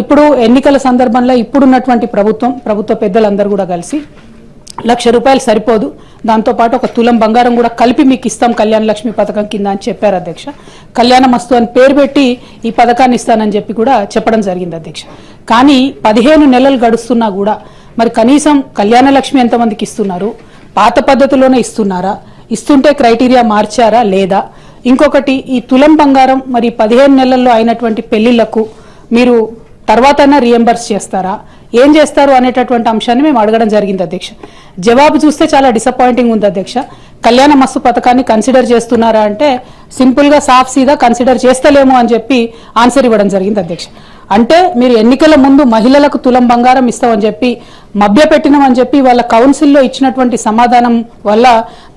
ఇప్పుడు ఎన్నికల సందర్భంలో ఇప్పుడున్నటువంటి ప్రభుత్వ పెద్దలందరూ కూడా కలిసి ₹1,00,000 సరిపోదు, దాంతోపాటు ఒక తులం బంగారం కూడా కలిపి మీకు ఇస్తాం కళ్యాణ లక్ష్మి పథకం కింద అని చెప్పారు అధ్యక్ష. కళ్యాణ మస్తు అని పేరు పెట్టి ఈ పథకాన్ని ఇస్తానని చెప్పి కూడా చెప్పడం జరిగింది అధ్యక్ష. కానీ 15 నెలలు గడుస్తున్నా కూడా మరి కనీసం కళ్యాణ లక్ష్మి ఎంతమందికి ఇస్తున్నారు, పాత పద్ధతిలోనే ఇస్తున్నారా, ఇస్తుంటే క్రైటీరియా మార్చారా లేదా, ఇంకొకటి ఈ తులం బంగారం మరి 15 నెలల్లో అయినటువంటి పెళ్లిళ్లకు మీరు తర్వాత రీఎంబర్స్ చేస్తారా, ఏం చేస్తారు అనేటటువంటి అంశాన్ని మేము అడగడం జరిగింది అధ్యక్ష. జవాబు చూస్తే చాలా డిసప్పాయింటింగ్ ఉంది అధ్యక్ష. కళ్యాణ మస్తు పథకాన్ని కన్సిడర్ చేస్తున్నారా అంటే సింపుల్గా సాఫ్ సీదా కన్సిడర్ చేస్తలేము అని చెప్పి ఆన్సర్ ఇవ్వడం జరిగింది అధ్యక్ష. అంటే మీరు ఎన్నికల ముందు మహిళలకు తులం బంగారం ఇస్తామని చెప్పి మభ్యపెట్టినామని చెప్పి వాళ్ళ కౌన్సిల్లో ఇచ్చినటువంటి సమాధానం వల్ల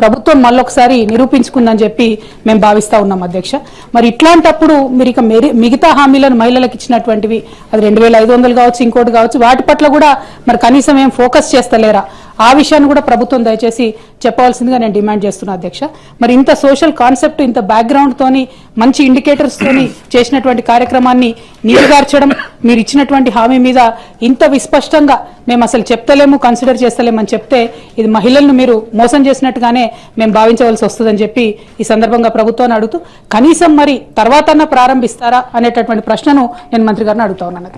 ప్రభుత్వం మళ్ళొకసారి నిరూపించుకుందని చెప్పి మేము భావిస్తా ఉన్నాం అధ్యక్ష. మరి ఇట్లాంటప్పుడు మీరు ఇక మిగతా హామీలను మహిళలకు ఇచ్చినటువంటివి అది 2,500 కావచ్చు, ఇంకోటి కావచ్చు, వాటి పట్ల కూడా మరి కనీసం ఏం ఫోకస్ చేస్తలేరా, ఆ విషయాన్ని కూడా ప్రభుత్వం దయచేసి చెప్పవలసిందిగా నేను డిమాండ్ చేస్తున్నా అధ్యక్ష. మరి ఇంత సోషల్ కాన్సెప్ట్, ఇంత బ్యాక్గ్రౌండ్ తోని మంచి ఇండికేటర్స్ తోని చేసినటువంటి కార్యక్రమాన్ని నీరుగార్చడం, మీరు ఇచ్చినటువంటి హామీ మీద ఇంత విస్పష్టంగా మేము అసలు చెప్తలేము, కన్సిడర్ చేస్తలేమని చెప్తే ఇది మహిళలను మీరు మోసం చేసినట్టుగానే మేము భావించవలసి వస్తుందని చెప్పి ఈ సందర్భంగా ప్రభుత్వాన్ని అడుగుతూ కనీసం మరి తర్వాత ప్రారంభిస్తారా అనేటటువంటి ప్రశ్నను నేను మంత్రి గారిని అడుగుతా ఉన్నాను.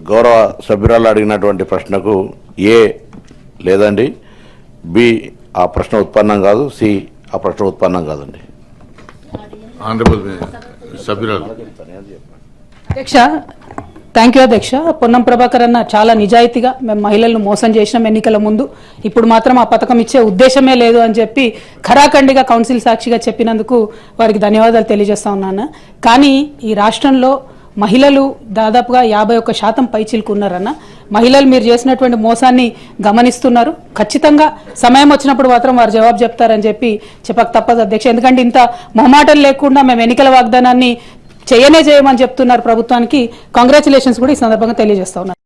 గౌరవ సభ్యురాలు అడిగినటువంటి ప్రశ్నకు ఏ లేదండి, బి ఆ ప్రశ్న ఉత్పన్నం కాదు, సి ఆ ప్రశ్న ఉత్పన్నం కాదండి. అధ్యక్ష, థ్యాంక్ యూ అధ్యక్ష. పొన్నం ప్రభాకర్ అన్న చాలా నిజాయితీగా మేము మహిళలను మోసం చేసినాం ఎన్నికల ముందు, ఇప్పుడు మాత్రం ఆ పథకం ఇచ్చే ఉద్దేశమే లేదు అని చెప్పి ఖరాఖండిగా కౌన్సిల్ సాక్షిగా చెప్పినందుకు వారికి ధన్యవాదాలు తెలియజేస్తా ఉన్నాను. కానీ ఈ రాష్ట్రంలో మహిళలు దాదాపుగా 51% పైచిలుకున్నారన్న. మహిళలు మీరు చేసినటువంటి మోసాన్ని గమనిస్తున్నారు. ఖచ్చితంగా సమయం వచ్చినప్పుడు మాత్రం వారు జవాబు చెప్తారని చెప్పి చెప్పక తప్పదు అధ్యక్ష. ఎందుకంటే ఇంత మొహమాటం లేకుండా మేము ఎన్నికల వాగ్దానాన్ని చేయమని చెప్తున్నారు ప్రభుత్వానికి. కంగ్రాచులేషన్స్ కూడా ఈ సందర్భంగా తెలియజేస్తా ఉన్నారు.